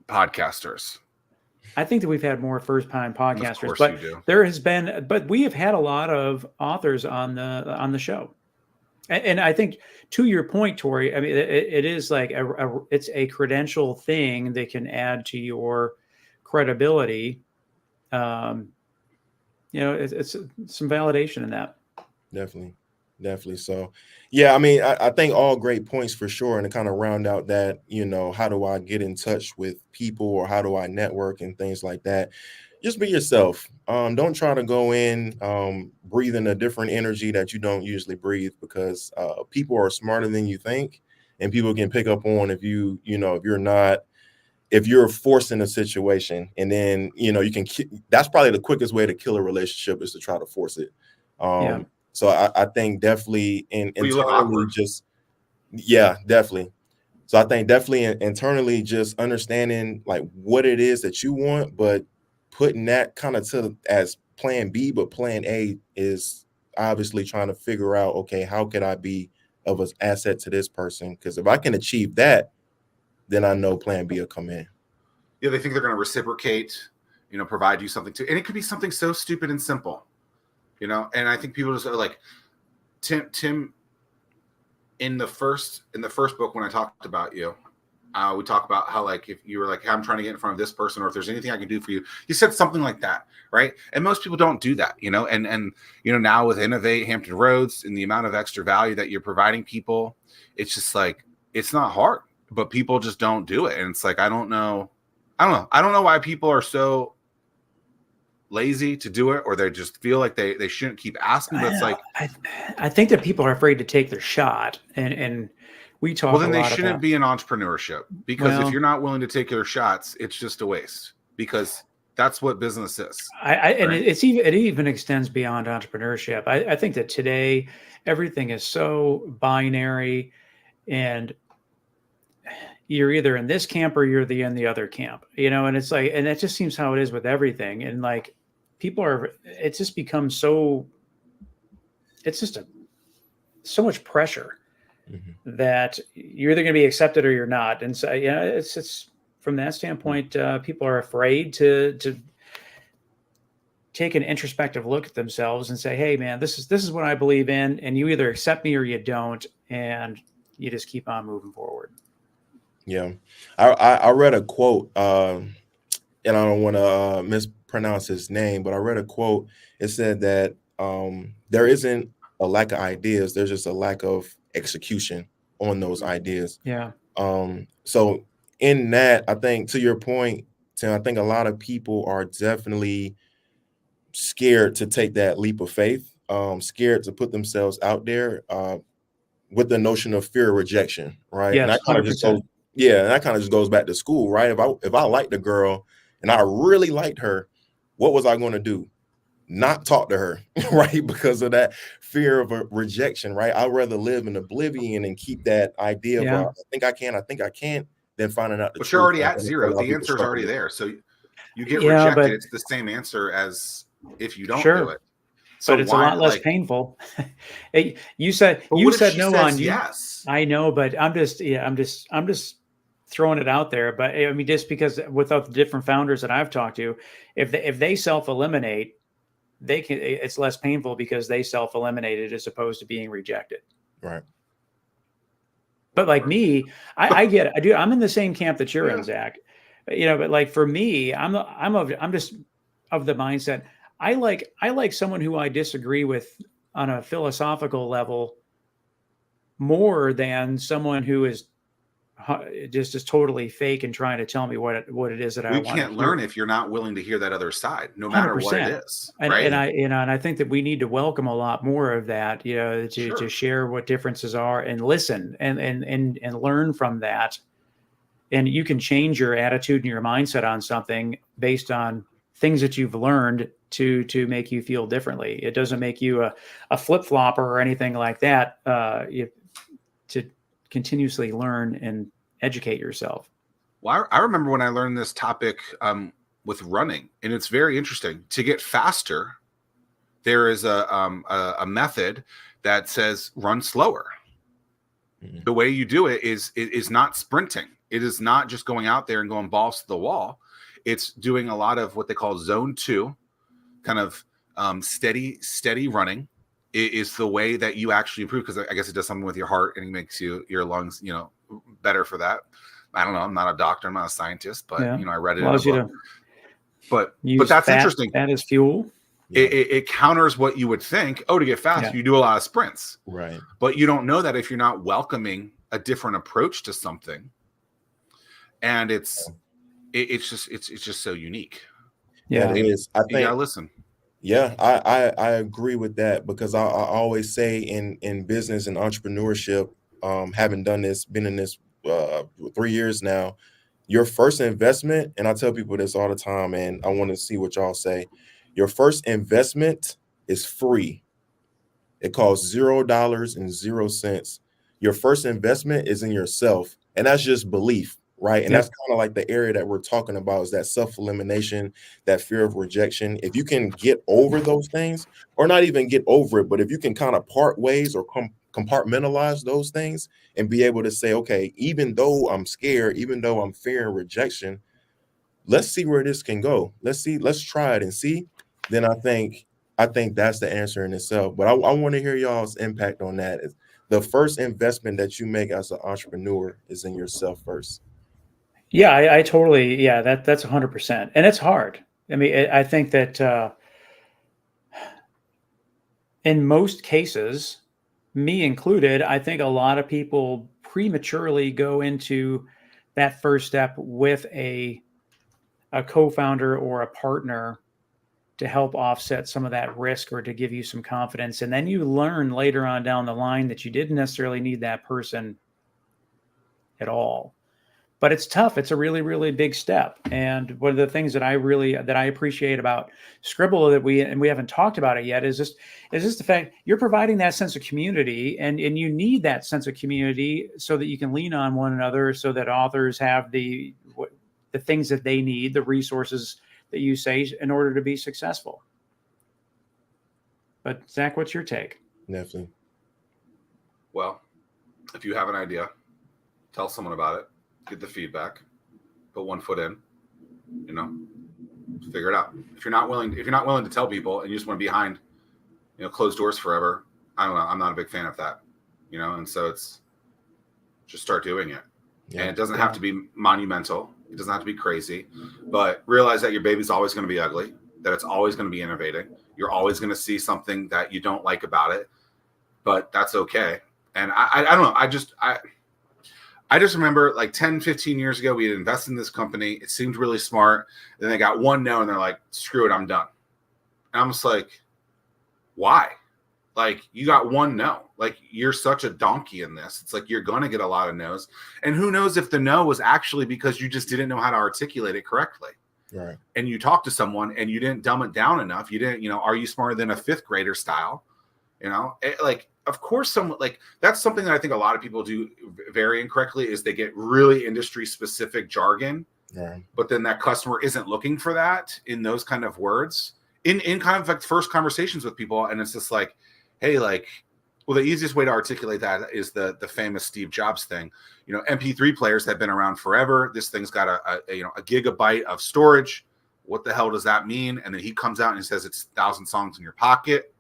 podcasters?
I think that we've had more first-time podcasters,
of course
but we have had a lot of authors on the show. And I think to your point, Torrey, I mean, it is like it's a credential thing that can add to your credibility. It's some validation in that. Definitely.
So, yeah, I mean, I think all great points for sure. And to kind of round out that, how do I get in touch with people or how do I network and things like that? Just be yourself. Don't try to go in breathing a different energy that you don't usually breathe, because people are smarter than you think, and people can pick up on if you're forcing a situation, and then that's probably the quickest way to kill a relationship is to try to force it. So I think definitely definitely. So I think definitely internally just understanding like what it is that you want, but putting that kind of as plan B, but plan A is obviously trying to figure out, okay, how could I be of an asset to this person? Because if I can achieve that, then I know plan B will come in.
Yeah, they think they're going to reciprocate, provide you something and it could be something so stupid and simple, and I think people just are like, Tim, in the first book when I talked about you, we talk about how like if you were like, hey, I'm trying to get in front of this person, or if there's anything I can do for you, you said something like that, right? And most people don't do that, and now with Innovate Hampton Roads and the amount of extra value that you're providing people, it's just like, it's not hard, but people just don't do it. And it's like, I don't know why people are so lazy to do it, or they just feel like they shouldn't keep asking. But it's like,
I think that people are afraid to take their shot, and we talk.
Well, then they shouldn't be in entrepreneurship, because if you're not willing to take your shots, it's just a waste, because that's what business is.
And it even extends beyond entrepreneurship. I think that today everything is so binary, and you're either in this camp or you're in the other camp, and it's like, and that just seems how it is with everything. And like it's just become so much pressure that you're either going to be accepted or you're not. And so, it's from that standpoint, people are afraid to take an introspective look at themselves and say, hey man, this is what I believe in. And you either accept me or you don't. And you just keep on moving forward.
Yeah. I read a quote, and I don't want to mispronounce his name, but I read a quote. It said that there isn't a lack of ideas. There's just a lack of execution on those ideas.
Yeah.
So in that, I think to your point, Tim, I think a lot of people are definitely scared to take that leap of faith, scared to put themselves out there with the notion of fear of rejection, right?
Yes,
and that kind of just goes back to school, right? If I liked a girl and I really liked her, what was I going to do? Not talk to her, right? Because of that fear of a rejection, right? I'd rather live in oblivion and keep that idea of I think I can, than finding out the
but
truth.
you're already
And
at
I think a
zero.
lot of
The
people
answer is
struggle
already
with it.
there. So you get
Yeah,
rejected.
but
It's the same answer as if you don't
sure.
do it. So
But it's a lot less painful. You said
but what if she
no
says
on you.
yes?
I know, but I'm just throwing it out there. But I mean, just because without the different founders that I've talked to, if they self-eliminate, they can. It's less painful because they self-eliminated as opposed to being rejected.
Right.
But like me, I get it. I do. I'm in the same camp that you're in, Zach. But like for me, I'm just of the mindset. I like someone who I disagree with on a philosophical level more than someone who is just totally fake and trying to tell me what it is that I
We
want to
can't
hear.
learn if you're not willing to hear that other side, no matter what it
100%.
is.
And
right?
and I think that we need to welcome a lot more of that, to share what differences are and listen and learn from that. And you can change your attitude and your mindset on something based on things that you've learned to make you feel differently. It doesn't make you a flip-flopper or anything like that. To continuously learn and educate yourself.
Well, I remember when I learned this topic with running, and it's very interesting. To get faster, there is a method that says run slower. Mm-hmm. The way you do it is not sprinting. It is not just going out there and going balls to the wall. It's doing a lot of what they call zone 2, kind of steady running. It is the way that you actually improve, because I guess it does something with your heart and it makes your lungs, better for that. I don't know. I'm not a doctor. I'm not a scientist, but I read it in a book. But that's interesting.
That is fuel.
Yeah. It counters what you would think. Oh, to get fast, you do a lot of sprints.
Right.
But you don't know that if you're not welcoming a different approach to something. And it's just so unique.
Yeah, it is. I think
you gotta listen.
Yeah, I agree with that, because I always say in business and entrepreneurship, having been in this 3 years now, your first investment, and I tell people this all the time, and I want to see what y'all say. Your first investment is free. It costs $0.00. Your first investment is in yourself, and that's just belief, right? And that's kind of like the area that we're talking about, is that self-elimination, that fear of rejection. If you can get over those things, or not even get over it, but if you can kind of part ways or compartmentalize those things and be able to say, okay, even though I'm scared, even though I'm fearing rejection, let's see where this can go. Let's try it and see. Then I think that's the answer in itself. But I want to hear y'all's impact on that. The first investment that you make as an entrepreneur is in yourself first.
Yeah, I totally, that's 100%. And it's hard. I mean, I think that in most cases, me included, I think a lot of people prematurely go into that first step with a co-founder or a partner to help offset some of that risk or to give you some confidence. And then you learn later on down the line that you didn't necessarily need that person at all. But it's tough. It's a really, really big step. And one of the things that I appreciate about Scribble that we haven't talked about it yet is just the fact you're providing that sense of community, and you need that sense of community so that you can lean on one another, so that authors have the things that they need, the resources that you say, in order to be successful. But Zach, what's your take?
Definitely.
Well, if you have an idea, tell someone about it. Get the feedback, put one foot in, figure it out. If you're not willing to tell people and you just want to be behind, closed doors forever, I don't know. I'm not a big fan of that, and so it's just start doing it. Yeah. And it doesn't have to be monumental. It doesn't have to be crazy, but realize that your baby's always going to be ugly, that it's always going to be innovating. You're always going to see something that you don't like about it, but that's okay. And I don't know. I just remember like 10, 15 years ago, we had invested in this company. It seemed really smart. Then they got one no, and they're like, screw it, I'm done. And I'm just like, why? Like, you got one no. Like, you're such a donkey in this. It's like, you're going to get a lot of no's. And who knows if the no was actually because you just didn't know how to articulate it correctly.
Right.
And you talked to someone and you didn't dumb it down enough. You didn't, are you smarter than a fifth grader style? of course, that's something that I think a lot of people do very incorrectly is they get really industry specific jargon, but then that customer isn't looking for that in those kind of words in kind of like first conversations with people. And it's just like, hey, like, well, the easiest way to articulate that is the famous Steve Jobs thing. MP3 players have been around forever. This thing's got a gigabyte of storage. What the hell does that mean? And then he comes out and he says it's 1,000 songs in your pocket.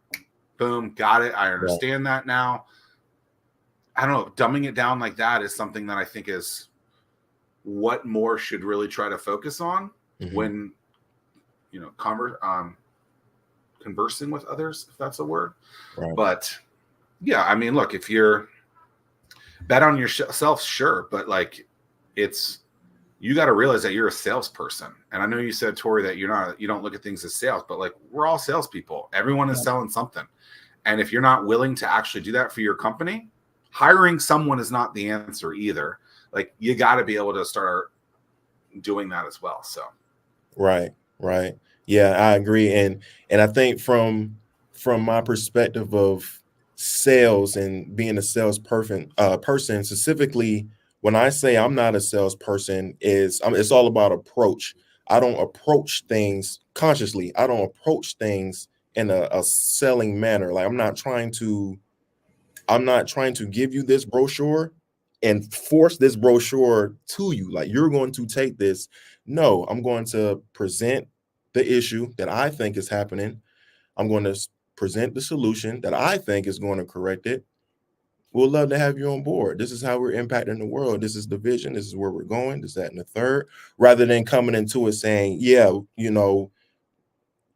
Boom, got it. I understand that now. I don't know. Dumbing it down like that is something that I think is what more should really try to focus on when, conversing with others, if that's a word.
Right.
But yeah, I mean, look, if you're bet on yourself, sure. But like, you got to realize that you're a salesperson. And I know you said, Torrey, that you don't look at things as sales, but like, we're all salespeople. Everyone is selling something. And if you're not willing to actually do that for your company, hiring someone is not the answer either. Like, you got to be able to start doing that as well. So.
Right. Yeah, I agree. And I think from my perspective of sales and being a salesperson, person specifically, when I say I'm not a salesperson, it's all about approach. I don't approach things consciously. I don't approach things in a selling manner. Like, I'm not trying to give you this brochure and force this brochure to you. Like, you're going to take this. No, I'm going to present the issue that I think is happening. I'm going to present the solution that I think is going to correct it. We'll love to have you on board. This is how we're impacting the world. This is the vision. This is where we're going. This, that, and the third. Rather than coming into it saying, yeah,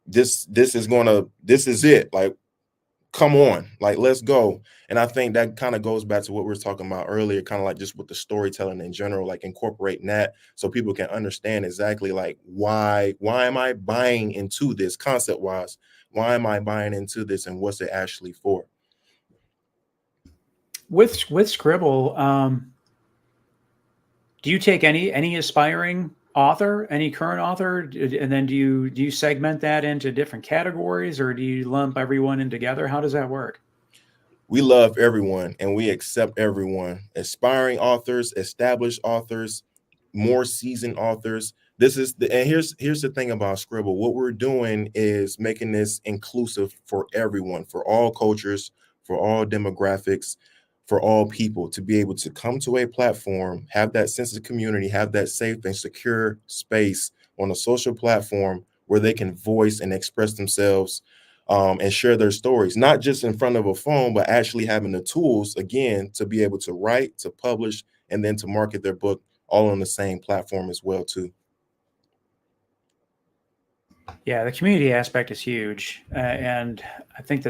this is it. Like, come on, like, let's go. And I think that kind of goes back to what we were talking about earlier, kind of like just with the storytelling in general, like incorporating that so people can understand exactly like why am I buying into this concept wise? Why am I buying into this and what's it actually for?
With Scribble, do you take any aspiring author, any current author, and then do you segment that into different categories, or do you lump everyone in together? How does that work?
We love everyone and we accept everyone. Aspiring authors, established authors, more seasoned authors. Here's the thing about Scribble. What we're doing is making this inclusive for everyone, for all cultures, for all demographics, for all people to be able to come to a platform, have that sense of community, have that safe and secure space on a social platform where they can voice and express themselves and share their stories, not just in front of a phone, but actually having the tools, again, to be able to write, to publish, and then to market their book all on the same platform as well, too.
Yeah, the community aspect is huge. And I think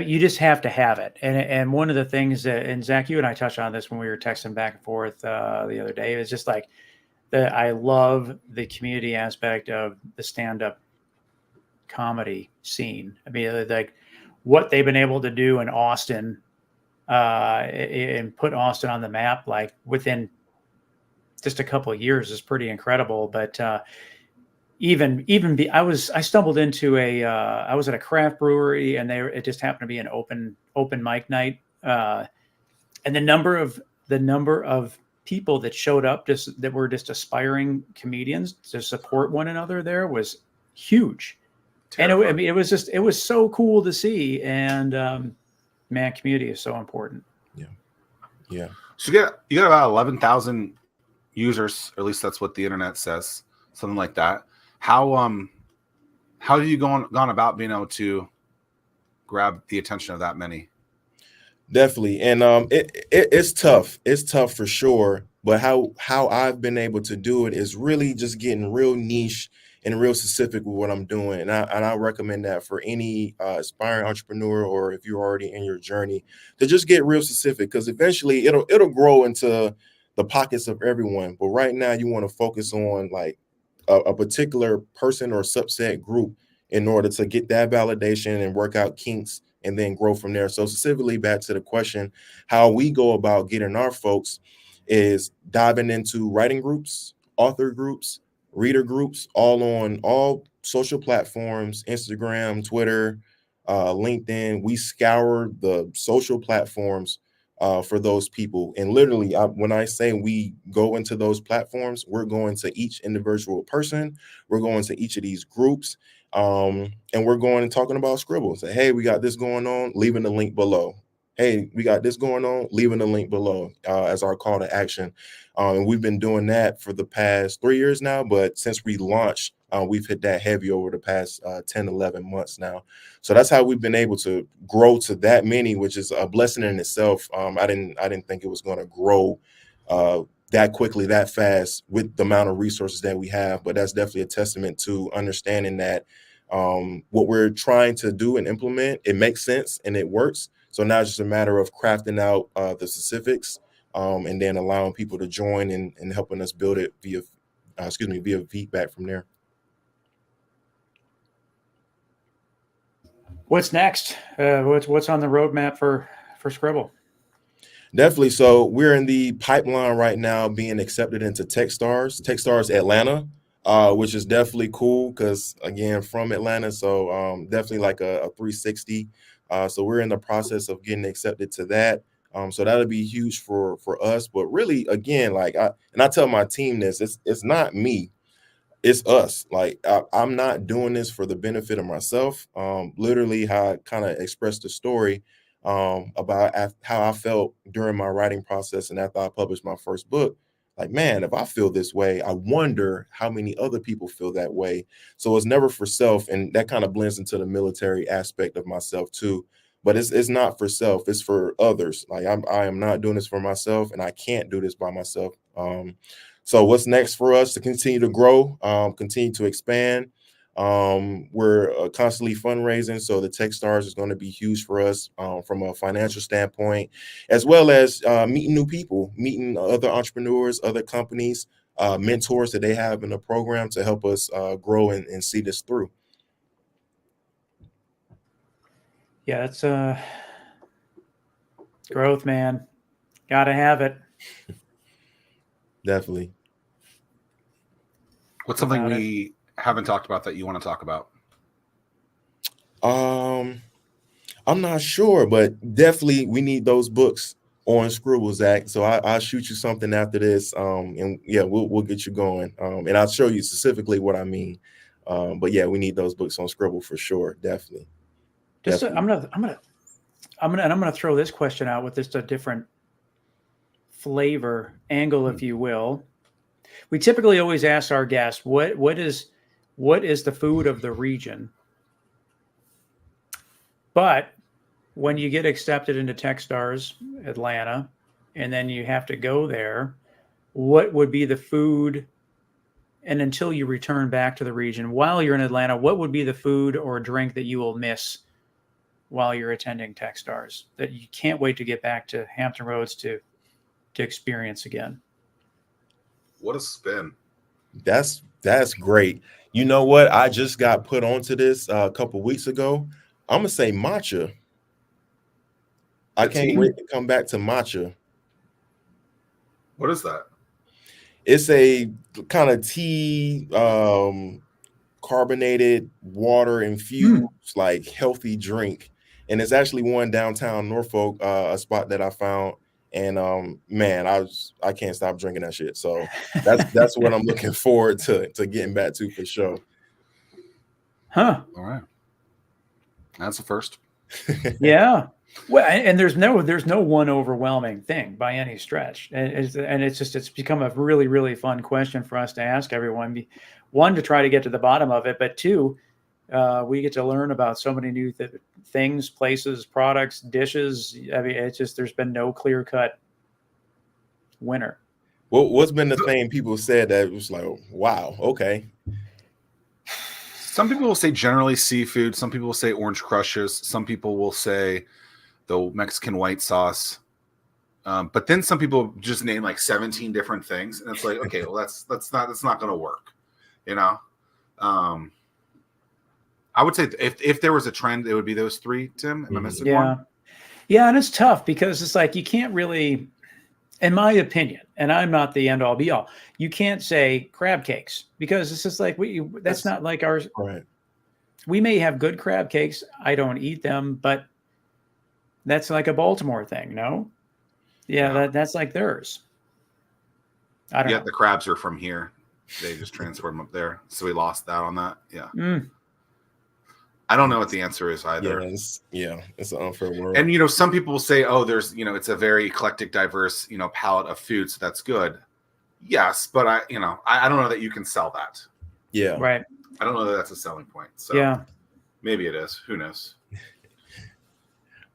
you just have to have it. And one of the things that, and Zach, you and I touched on this when we were texting back and forth the other day, is just like I love the community aspect of the stand-up comedy scene. I mean, like what they've been able to do in Austin and put Austin on the map, like within just a couple of years, is pretty incredible. But I stumbled into I was at a craft brewery, and it just happened to be an open mic night. And the number of people that showed up that were just aspiring comedians to support one another there was huge. Terrifying. And it was so cool to see. And man, community is so important.
Yeah.
So you got about 11,000 users, or at least that's what the internet says, something like that. How have you gone about being able to grab the attention of that many?
Definitely. And it's tough. It's tough for sure. But how I've been able to do it is really just getting real niche and real specific with what I'm doing. And I recommend that for any aspiring entrepreneur, or if you're already in your journey, to just get real specific, because eventually it'll grow into the pockets of everyone. But right now you want to focus on like a particular person or subset group in order to get that validation and work out kinks and then grow from there. So specifically back to the question, how we go about getting our folks is diving into writing groups, author groups, reader groups, all on all social platforms, Instagram, Twitter, LinkedIn. We scour the social platforms for those people. And literally, when I say we go into those platforms, we're going to each individual person. We're going to each of these groups. And we're going and talking about Scribble. Say, hey, we got this going on, leaving the link below. Hey, we got this going on, leaving the link below as our call to action. And we've been doing that for the past 3 years now. But since we launched, we've hit that heavy over the past 10, 11 months now. So that's how we've been able to grow to that many, which is a blessing in itself. I didn't think it was going to grow that quickly, that fast with the amount of resources that we have. But that's definitely a testament to understanding that what we're trying to do and implement, it makes sense and it works. So now it's just a matter of crafting out the specifics and then allowing people to join and helping us build it via feedback from there.
What's next? What's on the roadmap for Scribble?
Definitely. So we're in the pipeline right now being accepted into Techstars Atlanta, which is definitely cool because, again, from Atlanta. So definitely like a 360. So we're in the process of getting accepted to that. So that'll be huge for us. But really, again, like I tell my team this, it's not me. It's us. Like I'm not doing this for the benefit of myself. Literally how I kind of expressed the story about how I felt during my writing process and after I published my first book. Like, man, if I feel this way, I wonder how many other people feel that way. So it's never for self. And that kind of blends into the military aspect of myself too. But it's not for self, it's for others. Like I am not doing this for myself and I can't do this by myself. So what's next for us to continue to grow, continue to expand? We're constantly fundraising. So the Techstars is going to be huge for us from a financial standpoint, as well as meeting new people, meeting other entrepreneurs, other companies, mentors that they have in the program to help us grow and see this through.
Yeah, that's growth, man. Gotta have it.
Definitely.
What's something we haven't talked about that you want to talk about?
I'm not sure, but definitely we need those books on Scribble, Zach. So I'll shoot you something after this. And yeah, we'll get you going. And I'll show you specifically what I mean. But yeah, we need those books on Scribble for sure. Definitely.
I'm gonna throw this question out with just a different flavor angle, if you will. We typically always ask our guests, what is the food of the region? But when you get accepted into Techstars Atlanta, and then you have to go there, what would be the food? And until you return back to the region, while you're in Atlanta, what would be the food or drink that you will miss while you're attending Techstars that you can't wait to get back to Hampton Roads to experience again?
What a spin.
That's great. You know what? I just got put onto this a couple weeks ago. I'm gonna say matcha. I can't wait to come back to matcha.
What is that?
It's a kind of tea, carbonated water infused, like healthy drink. And it's actually one downtown Norfolk, a spot that I found. And man, I can't stop drinking that shit. So that's what I'm looking forward to getting back to for sure.
Huh.
All right. That's the first.
Yeah. Well, and there's no one overwhelming thing by any stretch. And it's become a really, really fun question for us to ask everyone. One, to try to get to the bottom of it, but two, we get to learn about so many new things, places, products, dishes. I mean, it's just, there's been no clear cut winner.
Well, what's been the thing people said that was like, wow, okay.
Some people will say generally seafood. Some people will say orange crushes. Some people will say the Mexican white sauce. But then some people just name like 17 different things. And it's like, okay, well, that's not going to work. You know? I would say if there was a trend, it would be those three, Tim. Am I missing one?
Yeah, and it's tough because it's like you can't really, in my opinion, and I'm not the end all be all, you can't say crab cakes because it's just like that's not like ours.
Right.
we may have good crab cakes. I don't eat them, but that's like a Baltimore thing, no? Yeah, that's like theirs. I don't know.
The crabs are from here. They just transferred them up there. So we lost out on that. Yeah. I don't know what the answer is either.
It's an unfair word.
And, some people will say, oh, there's, it's a very eclectic, diverse, palette of food. So that's good. Yes. But I don't know that you can sell that.
Yeah.
Right.
I don't know that that's a selling point. So maybe it is. Who knows?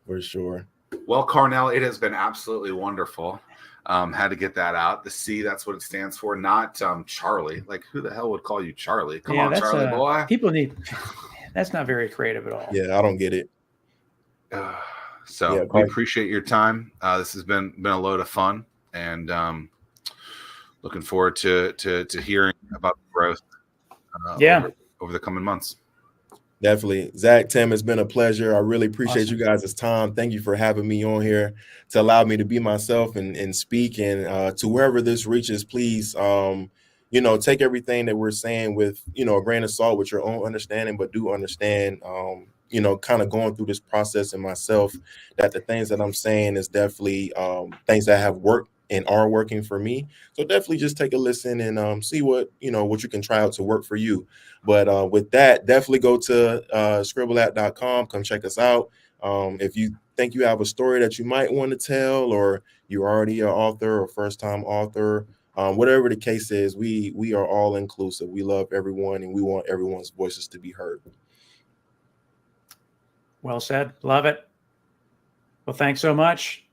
For sure.
Well, Carnell, it has been absolutely wonderful. Had to get that out. The C, that's what it stands for, not Charlie. Like, who the hell would call you Charlie? Come on, Charlie boy.
People need. That's not very creative at all.
Yeah, I don't get it.
We appreciate your time. This has been a load of fun, and looking forward to hearing about the growth. Over the coming months.
Definitely. Zack, Tim, it's been a pleasure. I really appreciate you guys' time. Thank you for having me on here to allow me to be myself and speak. And to wherever this reaches, please, take everything that we're saying with, a grain of salt with your own understanding, but do understand, kind of going through this process in myself, that the things that I'm saying is definitely things that have worked and are working for me. So definitely just take a listen and see what you can try out to work for you. But with that, definitely go to scribbleapp.com. Come check us out. If you think you have a story that you might want to tell, or you're already an author or first-time author, whatever the case is, we are all inclusive. We love everyone, and we want everyone's voices to be heard.
Well said. Love it. Well, thanks so much.